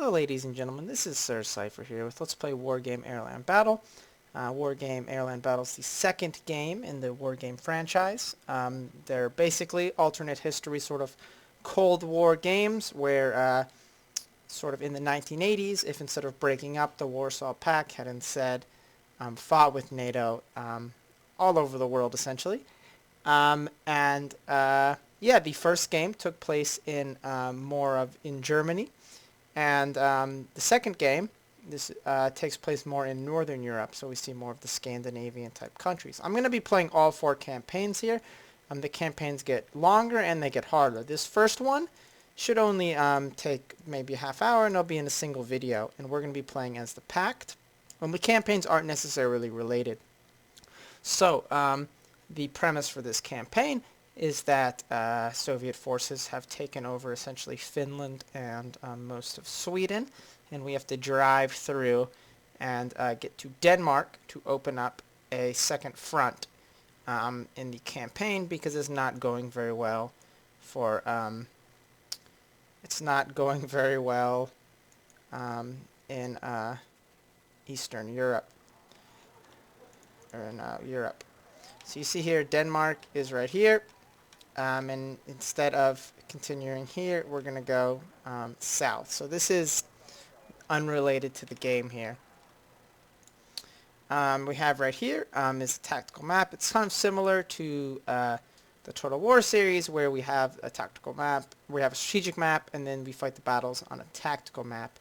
Hello ladies and gentlemen, this is Sir Cypher here with Let's Play Wargame Airland Battle. Wargame Airland Battle is the second game in the Wargame franchise. They're basically alternate history sort of Cold War games where sort of in the 1980s, if instead of breaking up, the Warsaw Pact had instead fought with NATO all over the world essentially. Yeah, the first game took place in in Germany. And the second game, this takes place more in Northern Europe, so we see more of the Scandinavian type countries. I'm going to be playing all 4 campaigns here. The campaigns get longer and they get harder. This first one should only take maybe a half hour, and it'll be in a single video. And we're going to be playing as the Pact. The campaigns aren't necessarily related. So the premise for this campaign is that Soviet forces have taken over essentially Finland and most of Sweden, and we have to drive through and get to Denmark to open up a second front in the campaign, because it's not going very well for in Eastern Europe or in Europe. So you see here Denmark is right here. And instead of continuing here, we're going to go south. So this is unrelated to the game here. We have right here is a tactical map. It's kind of similar to the Total War series, where we have a tactical map, we have a strategic map, and then we fight the battles on a tactical map.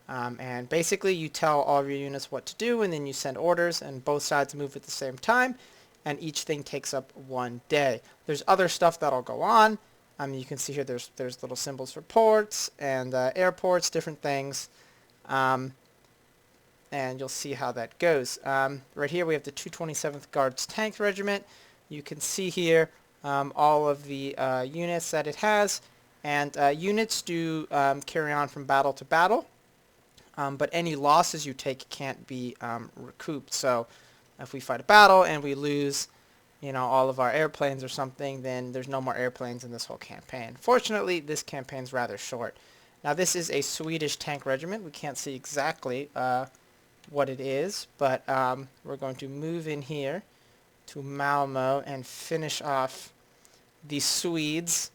And basically you tell all of your units what to do, and then you send orders, and both sides move at the same time. And each thing takes up 1 day. There's other stuff that'll go on. You can see here there's little symbols for ports and airports, different things. And you'll see how that goes. Right here we have the 227th Guards Tank Regiment. You can see here all of the units that it has. And units do carry on from battle to battle. But any losses you take can't be recouped. So if we fight a battle and we lose, all of our airplanes or something, then there's no more airplanes in this whole campaign. Fortunately, this campaign's rather short. Now, this is a Swedish tank regiment. We can't see exactly what it is, but we're going to move in here to Malmo and finish off the Swedes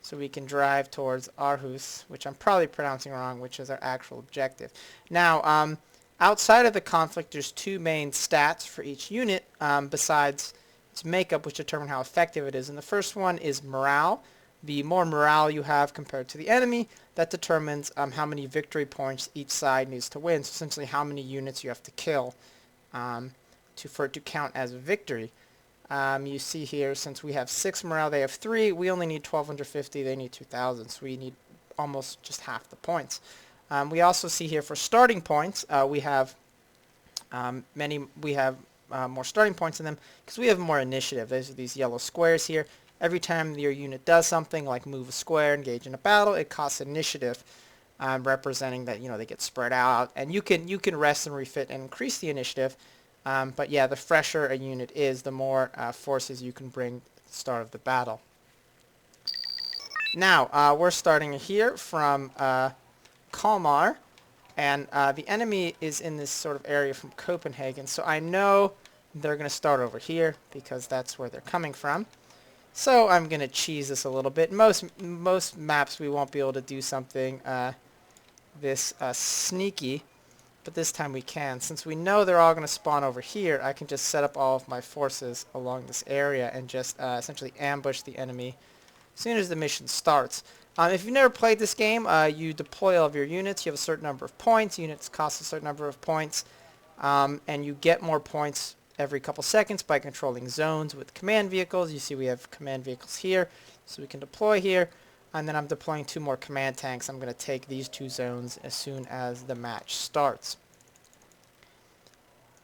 so we can drive towards Aarhus, which I'm probably pronouncing wrong, which is our actual objective. Now, outside of the conflict, there's 2 main stats for each unit besides its makeup, which determine how effective it is. And the first one is morale. The more morale you have compared to the enemy, that determines how many victory points each side needs to win. So essentially how many units you have to kill for it to count as a victory. You see here, since we have 6 morale, they have 3. We only need 1,250. They need 2,000. So we need almost just half the points. We also see here for starting points, we have more starting points in them because we have more initiative. Those are these yellow squares here. Every time your unit does something like move a square, engage in a battle, it costs initiative, representing that they get spread out. And you can rest and refit and increase the initiative. But yeah, the fresher a unit is, the more forces you can bring at the start of the battle. Now we're starting here from Kalmar, and the enemy is in this sort of area from Copenhagen, so I know they're going to start over here because that's where they're coming from. So I'm going to cheese this a little bit. Most maps we won't be able to do something this sneaky, but this time we can. Since we know they're all going to spawn over here, I can just set up all of my forces along this area and just essentially ambush the enemy as soon as the mission starts. If you've never played this game, you deploy all of your units. You have a certain number of points. Units cost a certain number of points. And you get more points every couple seconds by controlling zones with command vehicles. You see we have command vehicles here, so we can deploy here. And then I'm deploying 2 more command tanks. I'm going to take these 2 zones as soon as the match starts.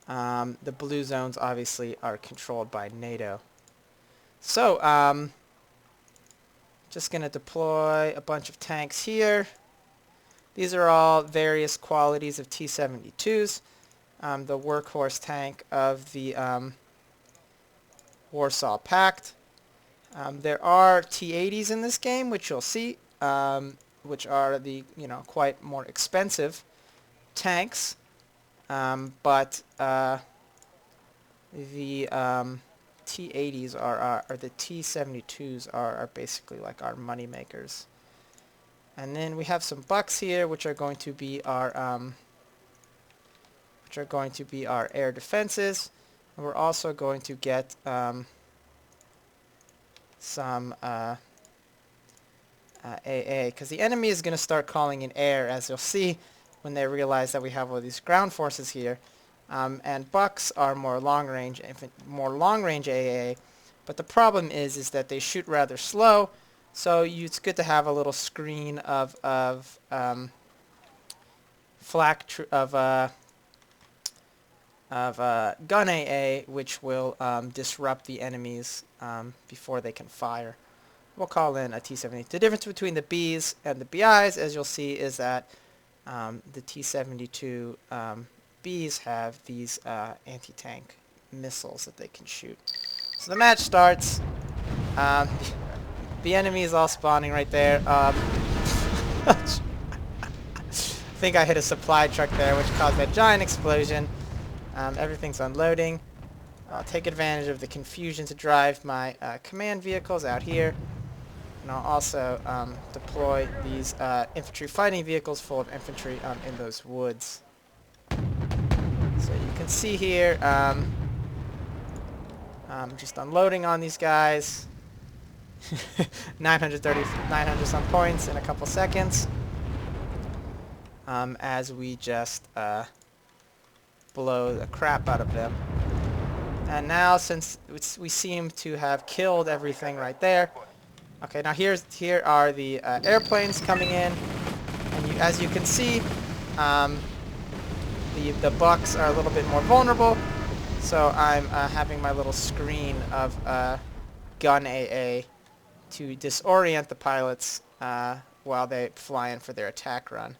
The blue zones obviously are controlled by NATO. So, just going to deploy a bunch of tanks here. These are all various qualities of T-72s. The workhorse tank of the Warsaw Pact. There are T-80s in this game, which you'll see. which are the quite more expensive tanks, but the T80s or the T72s are basically like our money makers. And then we have some bucks here, which are going to be our air defenses. And we're also going to get some AA, because the enemy is going to start calling in air, as you'll see when they realize that we have all these ground forces here. And bucks are more long range AA, but the problem is that they shoot rather slow. So it's good to have a little screen of gun AA, which will disrupt the enemies before they can fire. We'll call in a T-70. The difference between the Bs and the BIs, as you'll see, is that the T-72 Bs have these anti-tank missiles that they can shoot. So the match starts. The enemy is all spawning right there. I think I hit a supply truck there, which caused that giant explosion. Everything's unloading. I'll take advantage of the confusion to drive my command vehicles out here. And I'll also deploy these infantry fighting vehicles full of infantry in those woods. So you can see here, just unloading on these guys. 900 some points in a couple seconds. As we just blow the crap out of them. And now, since we seem to have killed everything right there. Okay, now here are the airplanes coming in, and as you can see, the bucks are a little bit more vulnerable. So I'm having my little screen of gun AA to disorient the pilots while they fly in for their attack run.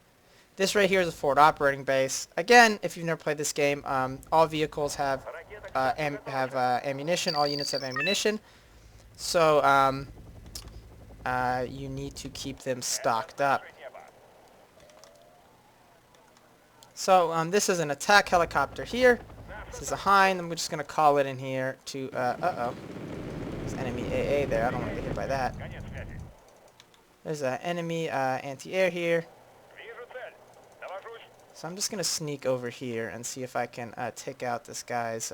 This right here is a forward operating base. Again, if you've never played this game, all vehicles have ammunition. All units have ammunition. So you need to keep them stocked up. So this is an attack helicopter here. This is a Hind. I'm just going to call it in here to... uh-oh. There's enemy AA there. I don't want to get hit by that. There's an enemy anti-air here. So I'm just going to sneak over here and see if I can take out this guy's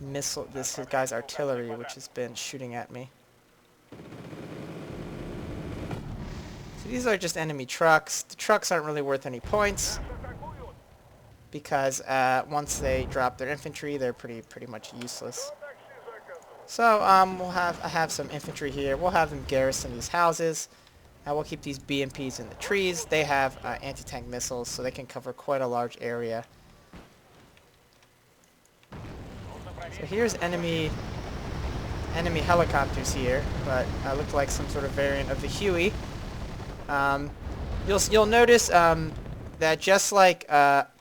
this guy's artillery, which has been shooting at me. So these are just enemy trucks. The trucks aren't really worth any points because once they drop their infantry, they're pretty much useless. So I have some infantry here. We'll have them garrison these houses. We'll keep these BMPs in the trees. They have anti-tank missiles, so they can cover quite a large area. So here's enemy helicopters here, but look like some sort of variant of the Huey. You'll notice that just like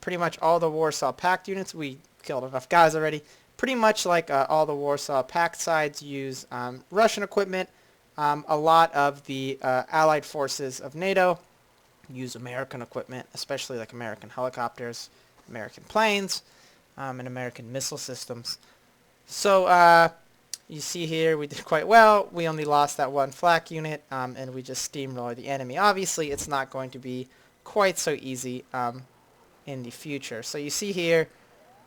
pretty much all the Warsaw Pact units, we killed enough guys already. Pretty much like all the Warsaw Pact sides use Russian equipment. A lot of the Allied forces of NATO use American equipment, especially like American helicopters, American planes, and American missile systems. So you see here we did quite well. We only lost that one flak unit, and we just steamrolled the enemy. Obviously, it's not going to be quite so easy in the future. So you see here,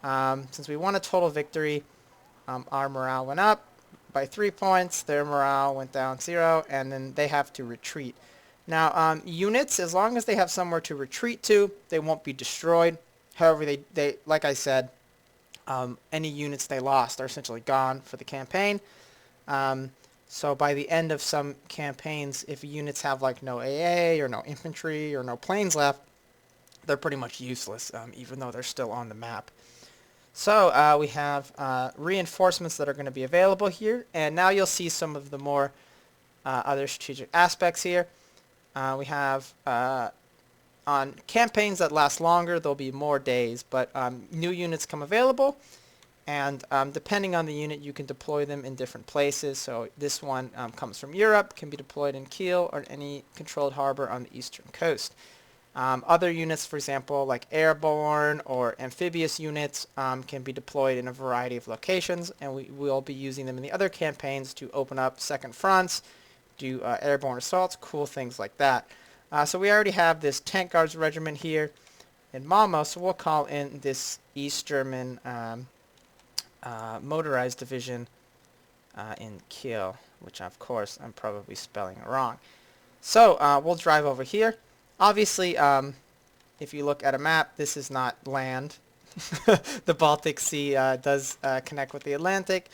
since we won a total victory, our morale went up by 3 points, their morale went down 0, and then they have to retreat. Now, units, as long as they have somewhere to retreat to, they won't be destroyed. However, they like I said, any units they lost are essentially gone for the campaign. So by the end of some campaigns, if units have like no AA or no infantry or no planes left, they're pretty much useless, even though they're still on the map. So we have reinforcements that are going to be available here, and now you'll see some of the more other strategic aspects here. We have on campaigns that last longer, there'll be more days, but new units come available, And depending on the unit, you can deploy them in different places. So this one comes from Europe, can be deployed in Kiel or any controlled harbor on the eastern coast. Other units, for example, like airborne or amphibious units, can be deployed in a variety of locations, and we will be using them in the other campaigns to open up second fronts, do airborne assaults, cool things like that. So we already have this Tank Guards Regiment here in Malmo, so we'll call in this East German motorized division in Kiel, which of course I'm probably spelling wrong. So we'll drive over here. Obviously, if you look at a map, this is not land. The Baltic Sea does connect with the Atlantic,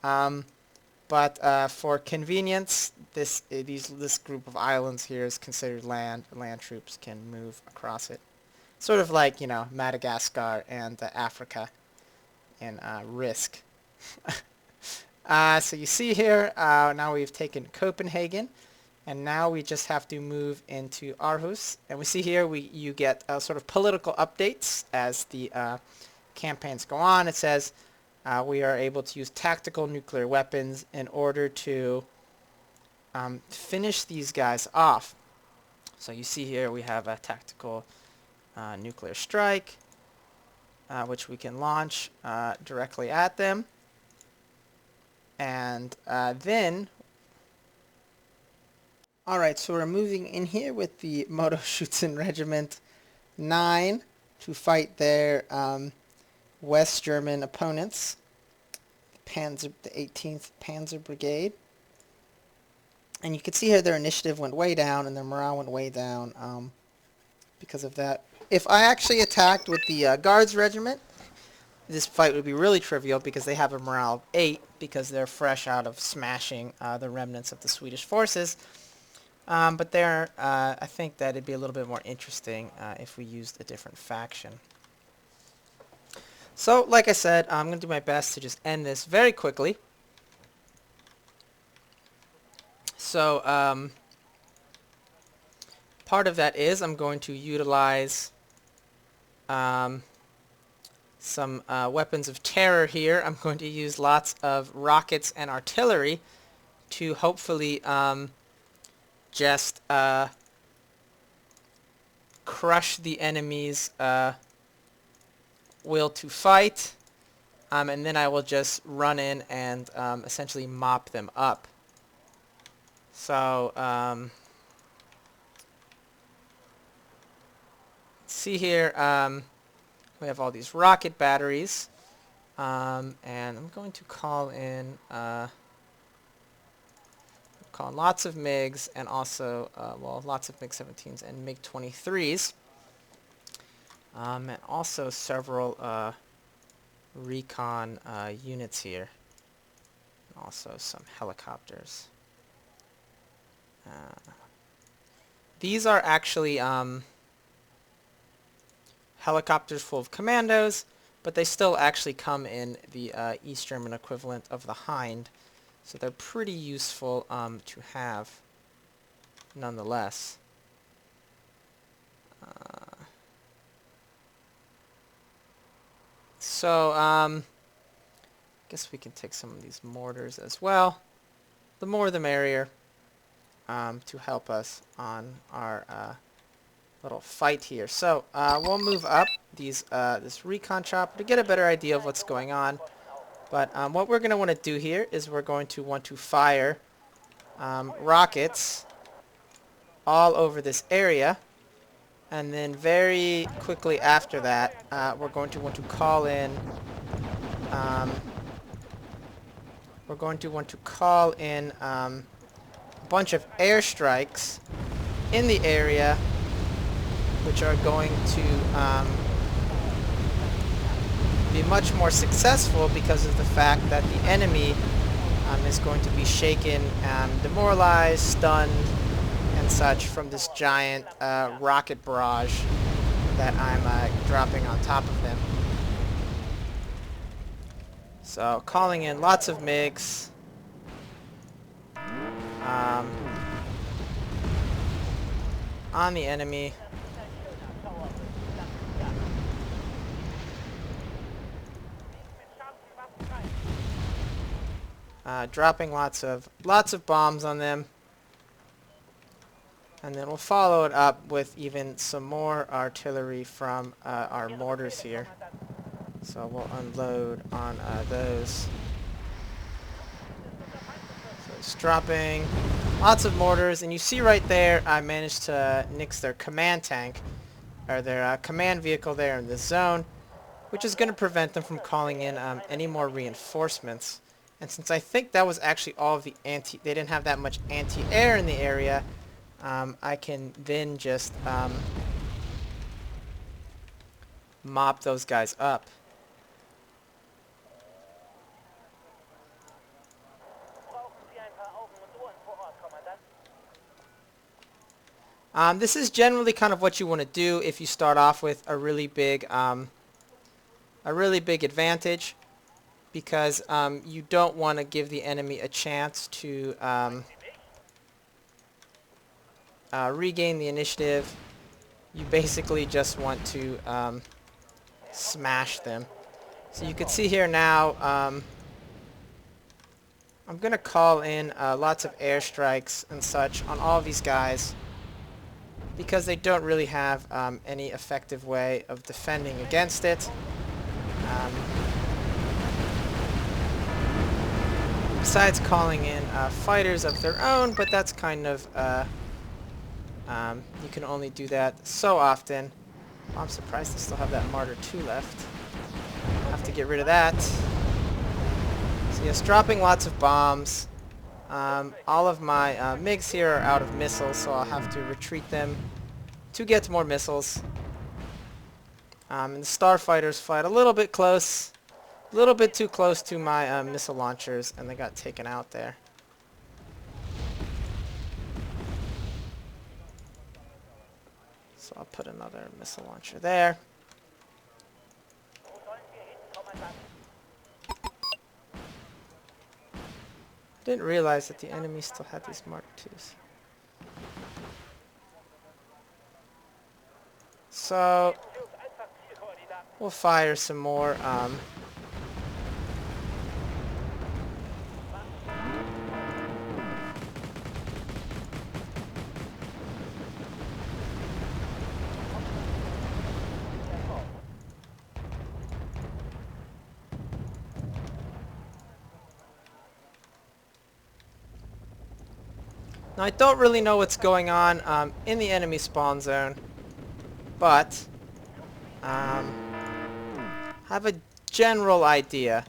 but for convenience, this group of islands here is considered land. Land troops can move across it, sort of like, you know, Madagascar and Africa in Risk. So you see here, now we've taken Copenhagen. And now we just have to move into Aarhus. And we see here you get sort of political updates as the campaigns go on. It says we are able to use tactical nuclear weapons in order to finish these guys off. So you see here we have a tactical nuclear strike, which we can launch directly at them. And then... Alright, so we're moving in here with the Motorschützen Regiment 9 to fight their West German opponents, the 18th Panzer Brigade. And you can see here their initiative went way down and their morale went way down because of that. If I actually attacked with the Guards Regiment, this fight would be really trivial because they have a morale of 8 because they're fresh out of smashing the remnants of the Swedish forces. But there, I think that it'd be a little bit more interesting if we used a different faction. So, like I said, I'm going to do my best to just end this very quickly. So, part of that is I'm going to utilize some weapons of terror here. I'm going to use lots of rockets and artillery to hopefully... just crush the enemy's will to fight, and then I will just run in and essentially mop them up. So see here, we have all these rocket batteries, and I'm going to call in lots of MiGs and also, well, lots of MiG-17s and MiG-23s. And also several recon units here. And also some helicopters. These are actually helicopters full of commandos, but they still actually come in the East German equivalent of the Hind. So they're pretty useful to have, nonetheless. So, guess we can take some of these mortars as well. The more the merrier, to help us on our little fight here. So, we'll move up this recon chopper to get a better idea of what's going on. But what we're going to want to do here is we're going to want to fire rockets all over this area. And then very quickly after that, we're going to want to call in a bunch of airstrikes in the area, which are going to be much more successful because of the fact that the enemy is going to be shaken, demoralized, stunned, and such from this giant rocket barrage that I'm dropping on top of them. So calling in lots of MiGs. On the enemy. dropping lots of bombs on them. And then we'll follow it up with even some more artillery from our mortars here. So we'll unload on those. So it's dropping lots of mortars, and you see right there I managed to nix their command tank, or their command vehicle there in this zone, which is going to prevent them from calling in any more reinforcements. And since I think that was actually all of the they didn't have that much anti-air in the area, I can then just mop those guys up. This is generally kind of what you want to do if you start off with a really big advantage, because you don't want to give the enemy a chance to regain the initiative. You basically just want to smash them. So you can see here now, I'm going to call in lots of airstrikes and such on all of these guys, because they don't really have any effective way of defending against it. Besides calling in fighters of their own, but that's kind of, you can only do that so often. Oh, I'm surprised they still have that Martyr 2 left. Have to get rid of that. So yes, dropping lots of bombs. All of my MiGs here are out of missiles, so I'll have to retreat them to get more missiles. And the starfighters fight a little bit close, a little bit too close to my missile launchers, and they got taken out there. So I'll put another missile launcher there. Didn't realize that the enemy still had these Mark IIs. So we'll fire some more Now I don't really know what's going on in the enemy spawn zone, but have a general idea.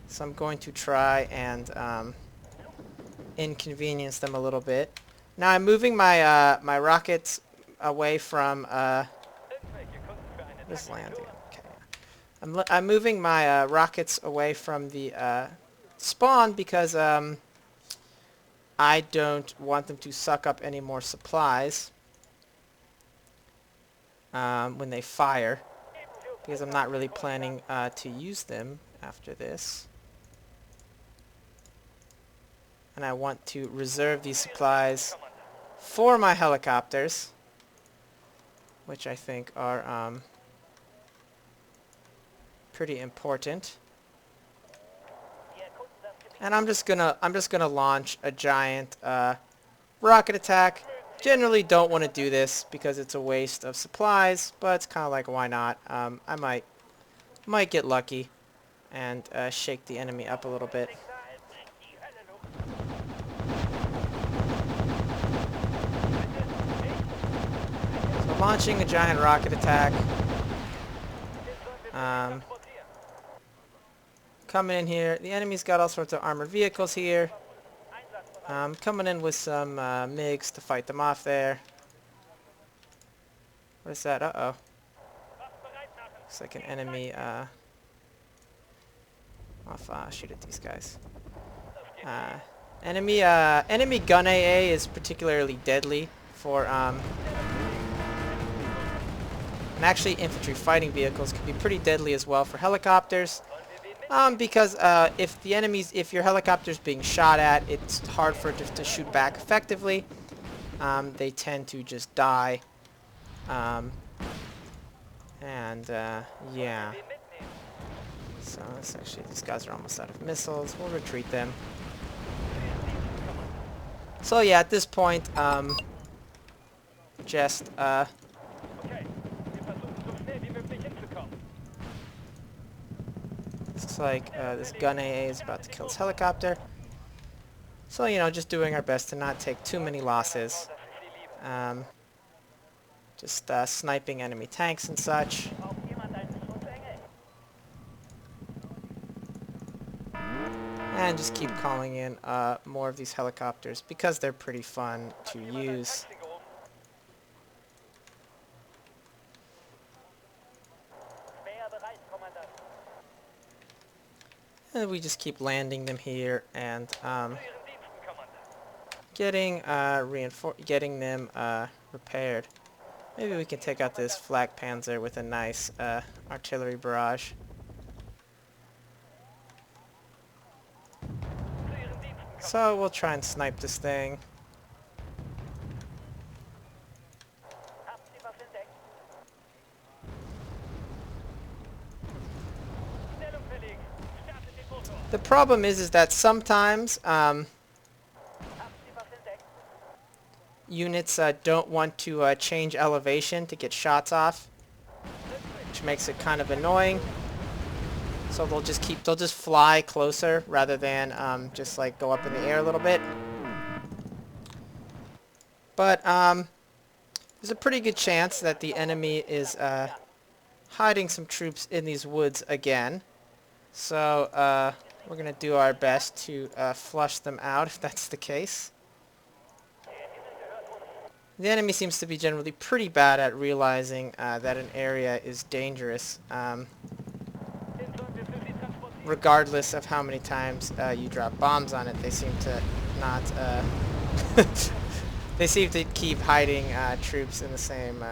So I'm going to try and inconvenience them a little bit. Now I'm moving my my rockets away from this landing. Okay. I'm moving my rockets away from the spawn because I don't want them to suck up any more supplies when they fire, because I'm not really planning to use them after this. And I want to reserve these supplies for my helicopters, which I think are pretty important. And I'm just gonna launch a giant rocket attack. Generally don't want to do this because it's a waste of supplies, but it's kind of like, why not? I might get lucky and shake the enemy up a little bit. So launching a giant rocket attack. Coming in here. The enemy's got all sorts of armored vehicles here. Coming in with some MiGs to fight them off there. What is that? Uh-oh. Looks like an enemy shoot at these guys. Enemy gun AA is particularly deadly for and actually infantry fighting vehicles can be pretty deadly as well for helicopters. Because if your helicopter's being shot at, it's hard for it to shoot back effectively. They tend to just die. Yeah. So it's actually, these guys are almost out of missiles. We'll retreat them. So yeah, at this point, just looks like this gun AA is about to kill this helicopter. So, you know, just doing our best to not take too many losses. Just sniping enemy tanks and such. And just keep calling in more of these helicopters because they're pretty fun to use. And we just keep landing them here and getting them repaired. Maybe we can take out this flak panzer with a nice artillery barrage. So we'll try and snipe this thing. The problem is that sometimes units don't want to change elevation to get shots off, which makes it kind of annoying. So they'll just fly closer rather than just like go up in the air a little bit. But there's a pretty good chance that the enemy is hiding some troops in these woods again. So we're going to do our best to flush them out if that's the case. The enemy seems to be generally pretty bad at realizing that an area is dangerous, regardless of how many times you drop bombs on it. They seem to not... they seem to keep hiding troops in the same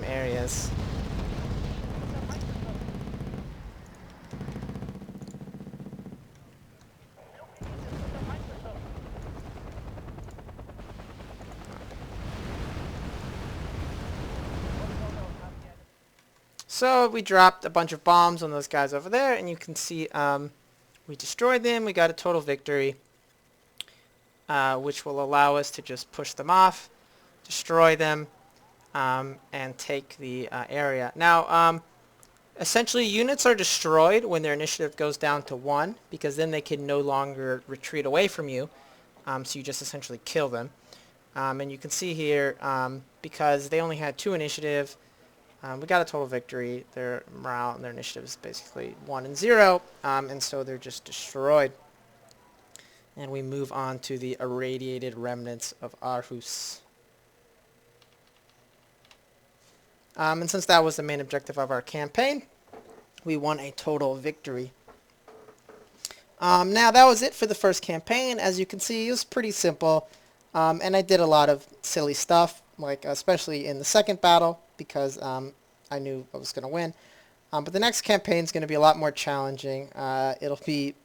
areas. So we dropped a bunch of bombs on those guys over there, and you can see we destroyed them. We got a total victory, which will allow us to just push them off, destroy them, and take the area. Now, essentially, units are destroyed when their initiative goes down to 1, because then they can no longer retreat away from you, so you just essentially kill them. And you can see here, because they only had 2 initiative, we got a total victory. Their morale and their initiative is basically 1 and 0, and so they're just destroyed. And we move on to the irradiated remnants of Aarhus. And since that was the main objective of our campaign, we won a total victory. Now that was it for the first campaign. As you can see, it was pretty simple, and I did a lot of silly stuff, like especially in the second battle, because I knew I was going to win. But the next campaign is going to be a lot more challenging. It'll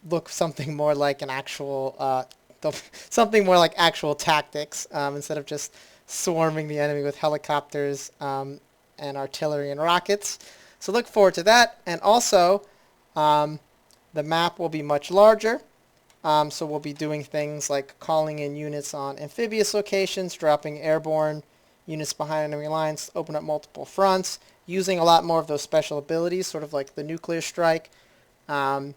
look something more like an actual something more like actual tactics, instead of just swarming the enemy with helicopters and artillery and rockets. So look forward to that. And also, the map will be much larger. So we'll be doing things like calling in units on amphibious locations, dropping airborne units behind enemy lines, open up multiple fronts, using a lot more of those special abilities, sort of like the nuclear strike. And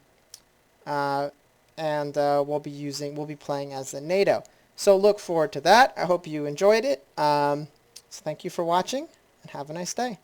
we'll be playing as the NATO. So look forward to that. I hope you enjoyed it. So thank you for watching, and have a nice day.